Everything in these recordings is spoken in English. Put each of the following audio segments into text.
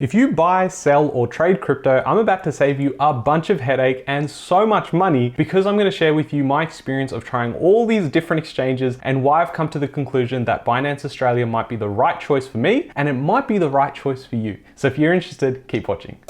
If you buy, sell, or trade crypto, I'm about to save you a bunch of headache and so much money because I'm going to share with you my experience of trying all these different exchanges and why I've come to the conclusion that Binance Australia might be the right choice for me and it might be the right choice for you. So if you're interested, keep watching.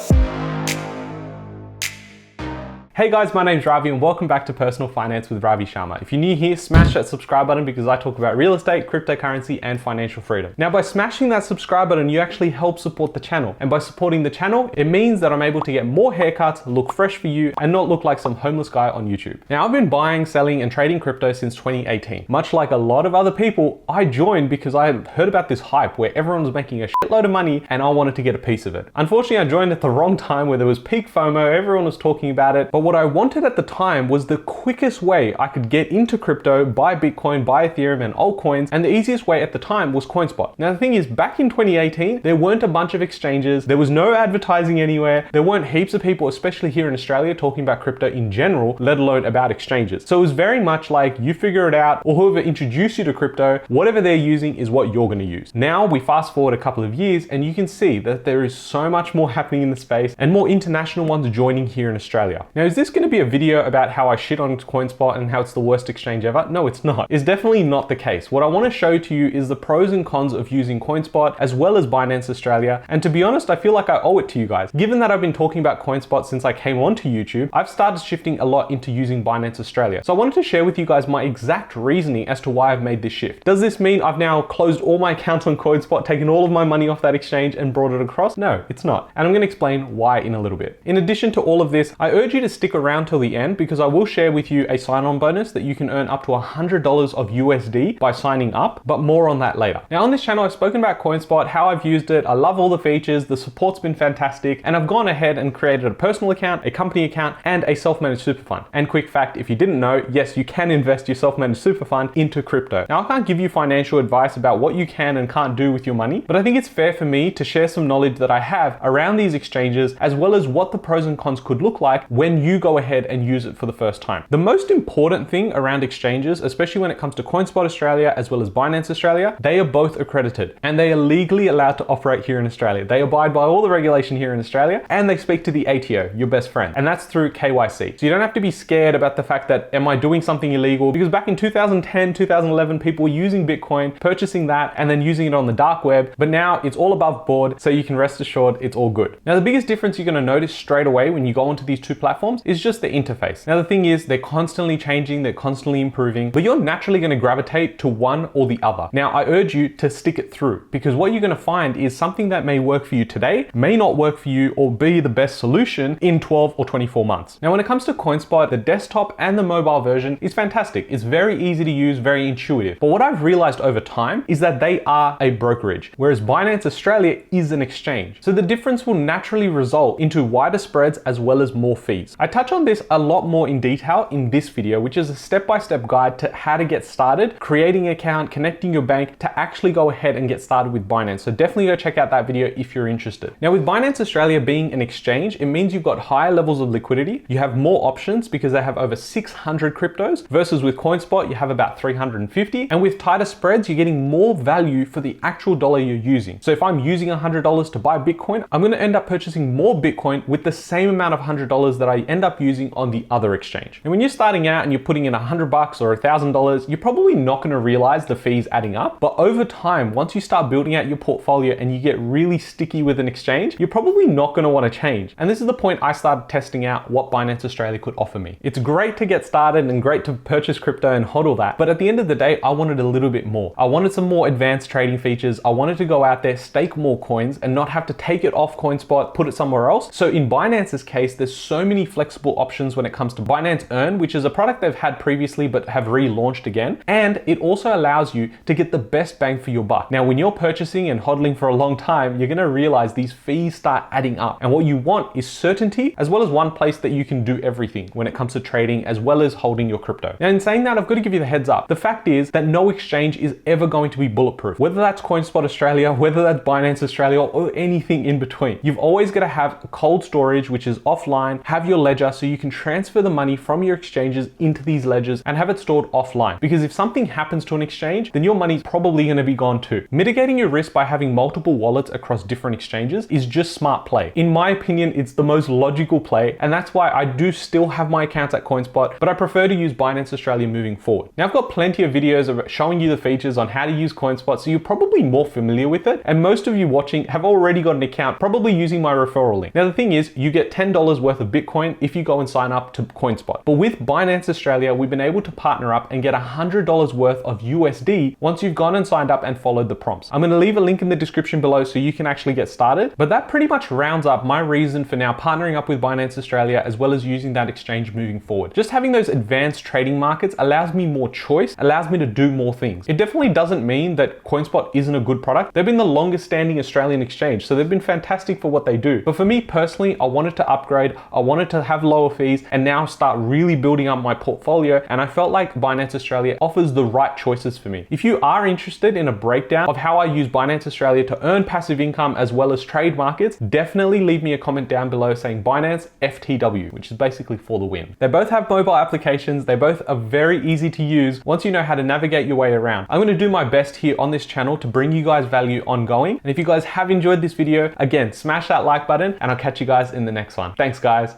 Hey guys, my name's Ravi and welcome back to Personal Finance with Ravi Sharma. If you're new here, smash that subscribe button because I talk about real estate, cryptocurrency, and financial freedom. Now, by smashing that subscribe button, you actually help support the channel. And by supporting the channel, it means that I'm able to get more haircuts, look fresh for you, and not look like some homeless guy on YouTube. Now, I've been buying, selling, and trading crypto since 2018. Much like a lot of other people, I joined because I had heard about this hype where everyone was making a shitload of money and I wanted to get a piece of it. Unfortunately, I joined at the wrong time where there was peak FOMO, everyone was talking about it, but what I wanted at the time was the quickest way I could get into crypto, buy Bitcoin, buy Ethereum and altcoins, and the easiest way at the time was CoinSpot. Now the thing is, back in 2018, there weren't a bunch of exchanges, there was no advertising anywhere, there weren't heaps of people, especially here in Australia, talking about crypto in general, let alone about exchanges. So it was very much like you figure it out, or whoever introduced you to crypto, whatever they're using is what you're going to use. Now we fast forward a couple of years and you can see that there is so much more happening in the space and more international ones joining here in Australia. Now, is this going to be a video about how I shit on CoinSpot and how it's the worst exchange ever? No, it's not. It's definitely not the case. What I want to show to you is the pros and cons of using CoinSpot as well as Binance Australia. And to be honest, I feel like I owe it to you guys. Given that I've been talking about CoinSpot since I came onto YouTube, I've started shifting a lot into using Binance Australia. So I wanted to share with you guys my exact reasoning as to why I've made this shift. Does this mean I've now closed all my accounts on CoinSpot, taken all of my money off that exchange and brought it across? No, it's not. And I'm going to explain why in a little bit. In addition to all of this, I urge you to stick around till the end because I will share with you a sign-on bonus that you can earn up to $100 of USD by signing up, but more on that later. Now on this channel, I've spoken about CoinSpot, how I've used it. I love all the features, the support's been fantastic, and I've gone ahead and created a personal account, a company account, and a self-managed super fund. And quick fact, if you didn't know, yes, you can invest your self-managed super fund into crypto. Now I can't give you financial advice about what you can and can't do with your money, but I think it's fair for me to share some knowledge that I have around these exchanges, as well as what the pros and cons could look like when you go ahead and use it for the first time. The most important thing around exchanges, especially when it comes to CoinSpot Australia as well as Binance Australia, they are both accredited and they are legally allowed to operate here in Australia. They abide by all the regulation here in Australia and they speak to the ATO, your best friend, and that's through KYC. So you don't have to be scared about the fact that, am I doing something illegal? Because back in 2010, 2011, people were using Bitcoin, purchasing that and then using it on the dark web, but now it's all above board, so you can rest assured it's all good. Now the biggest difference you're going to notice straight away when you go onto these two platforms is just the interface. Now the thing is, they're constantly changing, they're constantly improving, but you're naturally going to gravitate to one or the other. Now, I urge you to stick it through because what you're going to find is something that may work for you today may not work for you or be the best solution in 12 or 24 months. Now, when it comes to CoinSpot, the desktop and the mobile version is fantastic. It's very easy to use, very intuitive. But what I've realized over time is that they are a brokerage, whereas Binance Australia is an exchange. So the difference will naturally result into wider spreads as well as more fees. I touch on this a lot more in detail in this video, which is a step-by-step guide to how to get started, creating an account, connecting your bank to actually go ahead and get started with Binance. So definitely go check out that video if you're interested. Now with Binance Australia being an exchange, it means you've got higher levels of liquidity. You have more options because they have over 600 cryptos versus with CoinSpot, you have about 350. And with tighter spreads, you're getting more value for the actual dollar you're using. So if I'm using $100 to buy Bitcoin, I'm going to end up purchasing more Bitcoin with the same amount of $100 that I end up using on the other exchange. And when you're starting out and you're putting in $100 or $1,000, you're probably not going to realize the fees adding up. But over time, once you start building out your portfolio and you get really sticky with an exchange, you're probably not going to want to change. And this is the point I started testing out what Binance Australia could offer me. It's great to get started and great to purchase crypto and hodl that. But at the end of the day, I wanted a little bit more. I wanted some more advanced trading features. I wanted to go out there, stake more coins and not have to take it off CoinSpot, put it somewhere else. So in Binance's case, there's so many flexible options when it comes to Binance Earn, which is a product they've had previously but have relaunched again. And it also allows you to get the best bang for your buck. Now, when you're purchasing and hodling for a long time, you're going to realize these fees start adding up. And what you want is certainty, as well as one place that you can do everything when it comes to trading, as well as holding your crypto. Now, in saying that, I've got to give you the heads up. The fact is that no exchange is ever going to be bulletproof. Whether that's CoinSpot Australia, whether that's Binance Australia, or anything in between. You've always got to have cold storage, which is offline, have your ledger ledger so you can transfer the money from your exchanges into these ledgers and have it stored offline. Because if something happens to an exchange, then your money's probably going to be gone too. Mitigating your risk by having multiple wallets across different exchanges is just smart play. In my opinion, it's the most logical play, and that's why I do still have my accounts at CoinSpot, but I prefer to use Binance Australia moving forward. Now, I've got plenty of videos of showing you the features on how to use CoinSpot, so you're probably more familiar with it, and most of you watching have already got an account, probably using my referral link. Now, the thing is, you get $10 worth of Bitcoin if you go and sign up to CoinSpot. But with Binance Australia, we've been able to partner up and get $100 worth of USD once you've gone and signed up and followed the prompts. I'm going to leave a link in the description below so you can actually get started. But that pretty much rounds up my reason for now partnering up with Binance Australia, as well as using that exchange moving forward. Just having those advanced trading markets allows me more choice, allows me to do more things. It definitely doesn't mean that CoinSpot isn't a good product. They've been the longest standing Australian exchange, so they've been fantastic for what they do. But for me personally, I wanted to upgrade, I wanted to have lower fees, and now start really building up my portfolio, and I felt like Binance Australia offers the right choices for me. If you are interested in a breakdown of how I use Binance Australia to earn passive income as well as trade markets, definitely leave me a comment down below saying Binance FTW, which is basically for the win. They both have mobile applications, they both are very easy to use once you know how to navigate your way around. I'm going to do my best here on this channel to bring you guys value ongoing, and if you guys have enjoyed this video, again, smash that like button, and I'll catch you guys in the next one. Thanks guys.